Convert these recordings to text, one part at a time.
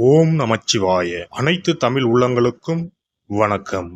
ஓம் நமச்சிவாய. அனைத்து தமிழ் உள்ளங்களுக்கும் வணக்கம்.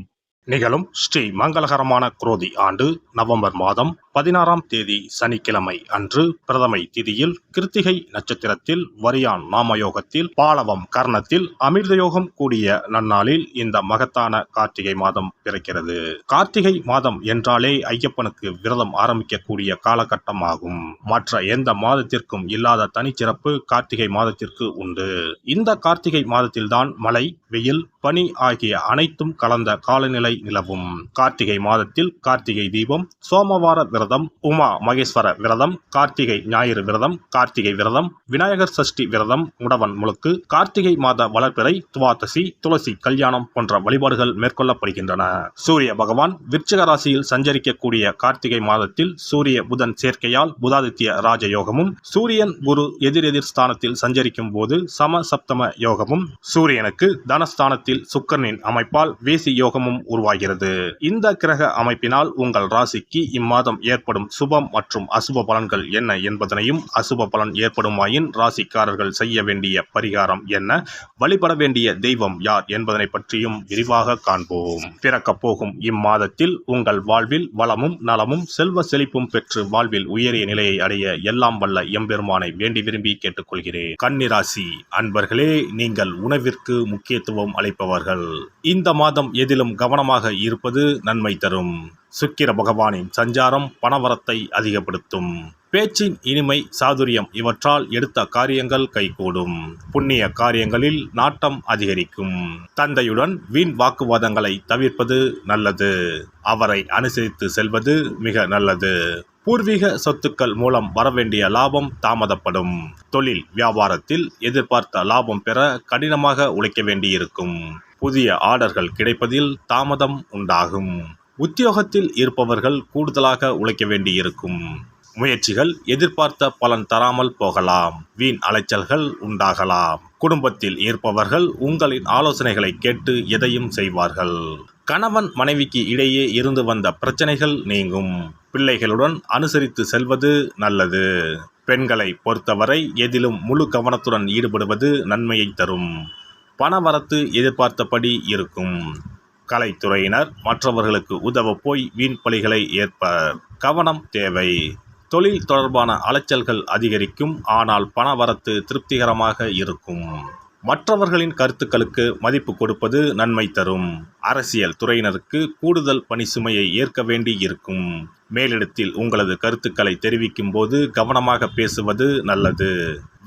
நிகழும் ஸ்ரீ மங்களகரமான குரோதி ஆண்டு நவம்பர் மாதம் 16ஆம் தேதி சனிக்கிழமை அன்று பிரதமை திதியில் கிருத்திகை நட்சத்திரத்தில் வரியான் நாமயோகத்தில் பாலவம் கர்ணத்தில் அமிர்தயோகம் கூடிய நன்னாளில் இந்த மகத்தான கார்த்திகை மாதம் பிறக்கிறது. கார்த்திகை மாதம் என்றாலே ஐயப்பனுக்கு விரதம் ஆரம்பிக்கக்கூடிய காலகட்டம் ஆகும். மற்ற எந்த மாதத்திற்கும் இல்லாத தனிச்சிறப்பு கார்த்திகை மாதத்திற்கு உண்டு. இந்த கார்த்திகை மாதத்தில்தான் மழை, வெயில், பனி ஆகிய அனைத்தும் கலந்த காலநிலை நிலவும். கார்த்திகை மாதத்தில் கார்த்திகை தீபம், சோமவார விரதம், உமா மகேஸ்வர விரதம், கார்த்திகை ஞாயிறு விரதம், கார்த்திகை விரதம், விநாயகர் சஷ்டி விரதம், முடவன் முழுக்கு, கார்த்திகை மாத வளர்பிறை, துவாதசி, துளசி கல்யாணம் போன்ற வழிபாடுகள் மேற்கொள்ளப்படுகின்றன. சூரிய பகவான் விருச்சிக ராசியில் சஞ்சரிக்கக்கூடிய கார்த்திகை மாதத்தில் சூரிய புதன் சேர்க்கையால் புதாதித்ய ராஜயோகமும், சூரியன் குரு எதிரெதிர் ஸ்தானத்தில் சஞ்சரிக்கும் போது சம சப்தம யோகமும், சூரியனுக்கு தனஸ்தானத்தில் சுக்கிரனின் அமைப்பால் வேசி யோகமும் உருவாகிறது. இந்த கிரக அமைப்பினால் உங்கள் ராசிக்கு இம்மாதம் ஏற்படும் சுபம் மற்றும் அசுப பலன்கள் என்ன என்பதனையும், அசுப பலன் ஏற்படுமாயின் ராசிக்காரர்கள் செய்ய வேண்டிய பரிகாரம் என்ன, வழிபட வேண்டிய தெய்வம் யார் என்பதனை பற்றியும் விரிவாக காண்போம். பிறக்கப் போகும் இம்மாதத்தில் உங்கள் வாழ்வில் வளமும் நலமும் செல்வ செழிப்பும் பெற்று வாழ்வில் உயரிய நிலையை அடைய எல்லாம் வல்ல எம்பெருமானை வேண்டி விரும்பி கேட்டுக்கொள்கிறேன். கன்னிராசி அன்பர்களே, நீங்கள் உணவிற்கு முக்கியத்துவம் அளிப்பவர்கள். இந்த மாதம் எதிலும் கவனமாக இருப்பது நன்மை தரும். சுக்கிர பகவானின் சஞ்சாரம் பணவரத்தை அதிகப்படுத்தும். பேச்சின் இனிமை, சாதுரியம் இவற்றால் எடுத்த காரியங்கள் கைகூடும். புண்ணிய காரியங்களில் நாட்டம் அதிகரிக்கும். தந்தையுடன் வீண் வாக்குவாதங்களை தவிர்ப்பது நல்லது. அவரை அனுசரித்து செல்வது மிக நல்லது. பூர்வீக சொத்துக்கள் மூலம் வரவேண்டிய லாபம் தாமதப்படும். தொழில் வியாபாரத்தில் எதிர்பார்த்த லாபம் பெற கடினமாக உழைக்க வேண்டியிருக்கும். புதிய ஆர்டர்கள் கிடைப்பதில் தாமதம் உண்டாகும். உத்தியோகத்தில் இருப்பவர்கள் கூடுதலாக உழைக்க வேண்டியிருக்கும். முயற்சிகள் எதிர்பார்த்த பலன் தராமல் போகலாம். வீண் அலைச்சல்கள் உண்டாகலாம். குடும்பத்தில் இருப்பவர்கள் உங்களின் ஆலோசனைகளை கேட்டு எதையும் செய்வார்கள். கணவன் மனைவிக்கு இடையே இருந்து வந்த பிரச்சனைகள் நீங்கும். பிள்ளைகளுடன் அனுசரித்து செல்வது நல்லது. பெண்களை பொறுத்தவரை எதிலும் முழு கவனத்துடன் ஈடுபடுவது நன்மையை தரும். பணவரத்து எதிர்பார்த்தபடி இருக்கும். கலைத்துறையினர் மற்றவர்களுக்கு உதவ போய் வீண் பலிகளை ஏற்பர். கவனம் தேவை. தொழில் தொடர்பான அலைச்சல்கள் அதிகரிக்கும். ஆனால் பணவரத்து திருப்திகரமாக இருக்கும். மற்றவர்களின் கருத்துக்களுக்கு மதிப்பு கொடுப்பது நன்மை தரும். அரசியல் துறையினருக்கு கூடுதல் பணி சுமையை ஏற்க வேண்டி இருக்கும். மேலிடத்தில் உங்களது கருத்துக்களை தெரிவிக்கும் போது கவனமாக பேசுவது நல்லது.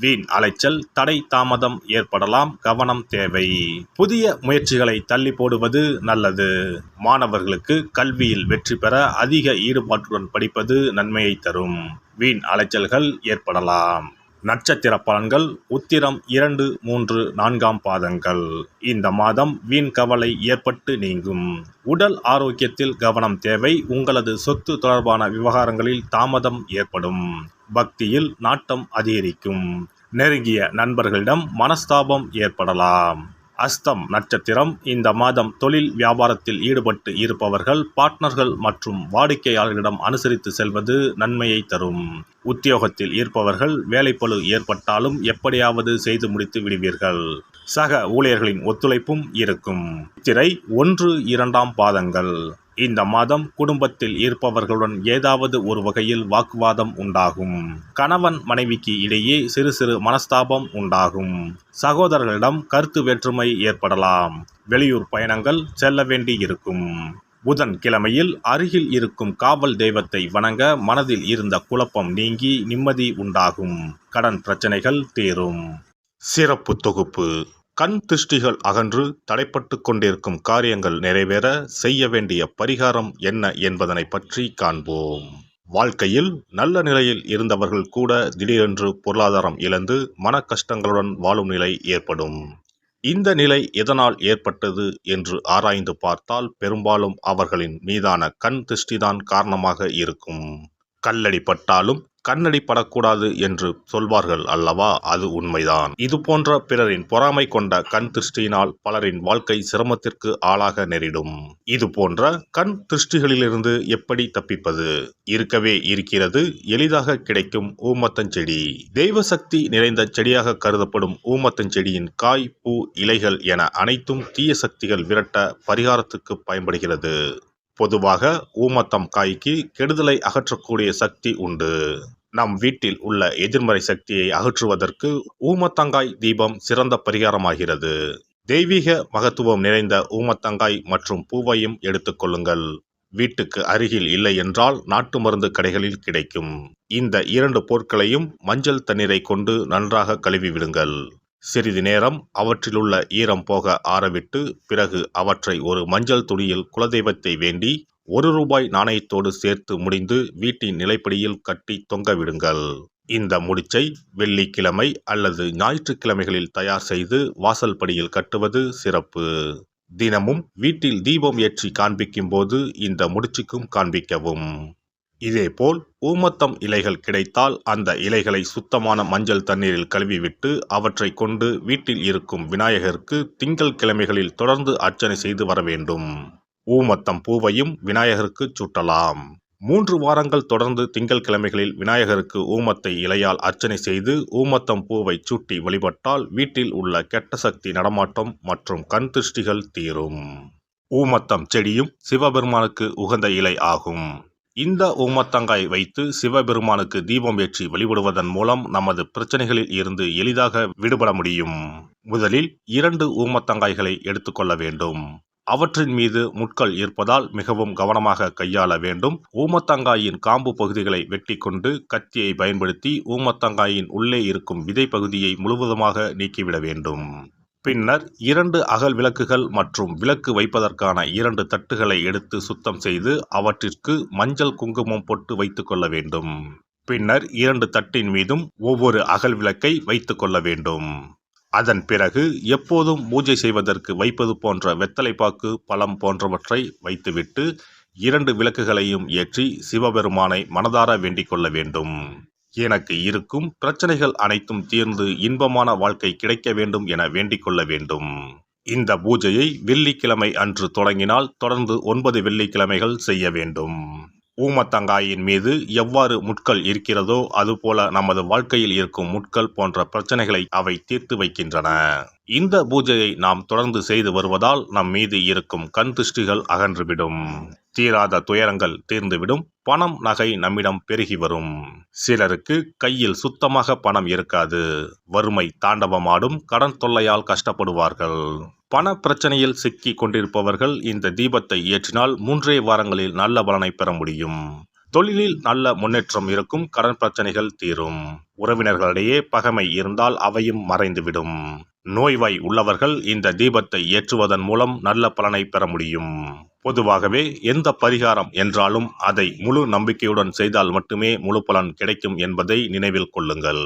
வீண் அலைச்சல், தடை தாமதம் ஏற்படலாம். கவனம் தேவை. புதிய முயற்சிகளை தள்ளி போடுவது நல்லது. மாணவர்களுக்கு கல்வியில் வெற்றி பெற அதிக ஈடுபாட்டுடன் படிப்பது நன்மையை தரும். வீண் அலைச்சல்கள் ஏற்படலாம். நட்சத்திர பலன்கள் உத்திரம் 2, 3, 4ஆம் பாதங்கள். இந்த மாதம் வீண் கவலை ஏற்பட்டு நீங்கும். உடல் ஆரோக்கியத்தில் கவனம் தேவை. உங்களது சொத்து தொடர்பான விவகாரங்களில் தாமதம் ஏற்படும். பக்தியில் நாட்டம் அதிகரிக்கும். நெருங்கிய நண்பர்களிடம் மனஸ்தாபம் ஏற்படலாம். அஸ்தம் நட்சத்திரம். இந்த மாதம் தொழில் வியாபாரத்தில் ஈடுபட்டு இருப்பவர்கள் பார்ட்னர்கள் மற்றும் வாடிக்கையாளர்களிடம் அனுசரித்து செல்வது நன்மையை தரும். உத்தியோகத்தில் இருப்பவர்கள் வேலைப்பளு ஏற்பட்டாலும் எப்படியாவது செய்து முடித்து விடுவீர்கள். சக ஊழியர்களின் ஒத்துழைப்பும் இருக்கும். சித்திரை 1, 2ஆம் பாதங்கள். இந்த மாதம் குடும்பத்தில் இருப்பவர்களுடன் ஏதாவது ஒரு வகையில் வாக்குவாதம் உண்டாகும். கணவன் மனைவிக்கு இடையே சிறு சிறு மனஸ்தாபம் உண்டாகும். சகோதரர்களிடம் கருத்து வேற்றுமை ஏற்படலாம். வெளியூர் பயணங்கள் செல்ல வேண்டி இருக்கும். புதன் கிழமையில் அருகில் இருக்கும் காவல் தெய்வத்தை வணங்க மனதில் இருந்த குழப்பம் நீங்கி நிம்மதி உண்டாகும். கடன் பிரச்சனைகள் தீரும். சிறப்பு தொகுப்பு. கண் திருஷ்டிகள் அகன்று தடைப்பட்டு கொண்டிருக்கும் காரியங்கள் நிறைவேற செய்ய வேண்டிய பரிகாரம் என்ன என்பதனை பற்றி காண்போம். வாழ்க்கையில் நல்ல நிலையில் இருந்தவர்கள் கூட திடீரென்று பொருளாதாரம் இழந்து மன கஷ்டங்களுடன் வாழும் நிலை ஏற்படும். இந்த நிலை எதனால் ஏற்பட்டது என்று ஆராய்ந்து பார்த்தால் பெரும்பாலும் அவர்களின் மீதான கண் திருஷ்டிதான் காரணமாக இருக்கும். கல்லடி பட்டாலும் கண்ணடி படக்கூடாது என்று சொல்வார்கள் அல்லவா, அது உண்மைதான். இது போன்ற பிறரின் பொறாமை கொண்ட கண் திருஷ்டியினால் பலரின் வாழ்க்கை சிரமத்திற்கு ஆளாக நேரிடும். இது போன்ற கண் திருஷ்டிகளிலிருந்து எப்படி தப்பிப்பது? இருக்கவே இருக்கிறது எளிதாக கிடைக்கும் ஊமத்தஞ்செடி. தெய்வ சக்தி நிறைந்த செடியாக கருதப்படும் ஊமத்தஞ்செடியின் காய், பூ, இலைகள் என அனைத்தும் தீய சக்திகள் விரட்ட பரிகாரத்துக்கு பயன்படுகிறது. பொதுவாக ஊமத்தம் காய்க்கு கெடுதலை அகற்றக்கூடிய சக்தி உண்டு. நம் வீட்டில் உள்ள எதிர்மறை சக்தியை அகற்றுவதற்கு ஊமத்தங்காய் தீபம் சிறந்த பரிகாரமாகிறது. தெய்வீக மகத்துவம் நிறைந்த ஊமத்தங்காய் மற்றும் பூவையும் எடுத்துக்கொள்ளுங்கள். வீட்டுக்கு அருகில் இல்லை என்றால் நாட்டு மருந்து கடைகளில் கிடைக்கும். இந்த 2 பொருட்களையும் மஞ்சள் தண்ணீரை கொண்டு நன்றாக கழுவி விடுங்கள். சிறிது நேரம் அவற்றிலுள்ள ஈரம் போக ஆறவிட்டு பிறகு அவற்றை ஒரு மஞ்சள் துணியில் குலதெய்வத்தை வேண்டி ₹1 நாணயத்தோடு சேர்த்து முடிந்து வீட்டின் நிலைப்படியில் கட்டி தொங்க விடுங்கள். இந்த முடிச்சை வெள்ளிக்கிழமை அல்லது ஞாயிற்றுக்கிழமைகளில் தயார் செய்து வாசல் படியில் கட்டுவது சிறப்பு. தினமும் வீட்டில் தீபம் ஏற்றி காண்பிக்கும் போது இந்த முடிச்சுக்கும் காண்பிக்கவும். இதேபோல் ஊமத்தம் இலைகள் கிடைத்தால் அந்த இலைகளை சுத்தமான மஞ்சள் தண்ணீரில் கழுவிவிட்டு அவற்றை கொண்டு வீட்டில் இருக்கும் விநாயகருக்கு திங்கள் கிழமைகளில் தொடர்ந்து அர்ச்சனை செய்து வர வேண்டும். ஊமத்தம் பூவையும் விநாயகருக்கு சூட்டலாம். 3 வாரங்கள் தொடர்ந்து திங்கள் கிழமைகளில் விநாயகருக்கு ஊமத்தை இலையால் அர்ச்சனை செய்து ஊமத்தம் பூவை சூட்டி வழிபட்டால் வீட்டில் உள்ள கெட்ட சக்தி நடமாட்டம் மற்றும் கண் திருஷ்டிகள் தீரும். ஊமத்தம் செடியும் சிவபெருமானுக்கு உகந்த இலை ஆகும். இந்த ஊமத்தங்காய் வைத்து சிவபெருமானுக்கு தீபம் ஏற்றி வழிபடுவதன் மூலம் நமது பிரச்சனைகளில் இருந்து எளிதாக விடுபட முடியும். முதலில் 2 ஊமத்தங்காய்களை எடுத்துக்கொள்ள வேண்டும். அவற்றின் மீது முட்கள் இருப்பதால் மிகவும் கவனமாக கையாள வேண்டும். ஊமத்தங்காயின் காம்பு பகுதிகளை வெட்டி கொண்டு கத்தியை பயன்படுத்தி ஊமத்தங்காயின் உள்ளே இருக்கும் விதை பகுதியை முழுவதுமாக நீக்கிவிட வேண்டும். பின்னர் 2 அகல் விளக்குகள் மற்றும் விளக்கு வைப்பதற்கான 2 தட்டுகளை எடுத்து சுத்தம் செய்து அவற்றிற்கு மஞ்சள் குங்குமம் பொட்டு வைத்துக் கொள்ள வேண்டும். பின்னர் 2 தட்டின் மீதும் ஒவ்வொரு அகல் விளக்கை வைத்துக் கொள்ள வேண்டும். அதன் பிறகு எப்போதும் பூஜை செய்வதற்கு வைப்பது போன்ற வெத்தலைப்பாக்கு, பழம் போன்றவற்றை வைத்துவிட்டு 2 விளக்குகளையும் ஏற்றி சிவபெருமானை மனதார வேண்டிக் கொள்ள வேண்டும். எனக்கு இருக்கும் பிரச்சனைகள் அனைத்தும் தீர்ந்து இன்பமான வாழ்க்கை கிடைக்க வேண்டும் என வேண்டிக் கொள்ள வேண்டும். இந்த பூஜையை வெள்ளிக்கிழமை அன்று தொடங்கினால் தொடர்ந்து 9 வெள்ளிக்கிழமைகள் செய்ய வேண்டும். ஊமத்தங்காயின் மீது எவ்வாறு முட்கள் இருக்கிறதோ அதுபோல நமது வாழ்க்கையில் இருக்கும் முட்கள் போன்ற பிரச்சனைகளை அவை தீர்த்து வைக்கின்றன. இந்த பூஜையை நாம் தொடர்ந்து செய்து வருவதால் நம் மீது இருக்கும் கண் திருஷ்டிகள் அகன்றுவிடும். தீராத துயரங்கள் தீர்ந்துவிடும். பணம், நகை நம்மிடம் பெருகி வரும். சிலருக்கு கையில் சுத்தமாக பணம் இருக்காது. வறுமை தாண்டவமாடும். கடன் தொல்லையால் கஷ்டப்படுவார்கள். பண பிரச்சனையில் சிக்கி கொண்டிருப்பவர்கள் இந்த தீபத்தை ஏற்றினால் 3 வாரங்களில் நல்ல பலனை பெற முடியும். தொழிலில் நல்ல முன்னேற்றம் இருக்கும். கடன் பிரச்சனைகள் தீரும். உறவினர்களிடையே பகைமை இருந்தால் அவையும் மறைந்துவிடும். நோய்வாய் உள்ளவர்கள் இந்த தீபத்தை ஏற்றுவதன் மூலம் நல்ல பலனை பெற முடியும். பொதுவாகவே எந்த பரிகாரம் என்றாலும் அதை முழு நம்பிக்கையுடன் செய்தால் மட்டுமே முழு பலன் கிடைக்கும் என்பதை நினைவில் கொள்ளுங்கள்.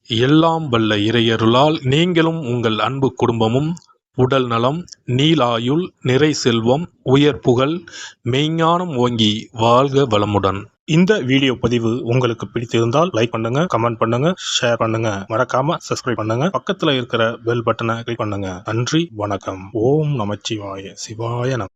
எல்லாம் வல்ல இறையருளால் நீங்களும் உங்கள் அன்பு குடும்பமும் உடல் நலம், நீலாயுள், நிறை செல்வம், உயர் புகழ், மெய்ஞானம் ஓங்கி வாழ்க வளமுடன். இந்த வீடியோ பதிவு உங்களுக்கு பிடித்திருந்தால் லைக் பண்ணுங்க, கமெண்ட் பண்ணுங்க, ஷேர் பண்ணுங்க. மறக்காம சப்ஸ்கிரைப் பண்ணுங்க. பக்கத்துல இருக்கிற பெல் பட்டனை கிளிக் பண்ணுங்க. நன்றி, வணக்கம். ஓம் நமச்சிவாய. சிவாய நம.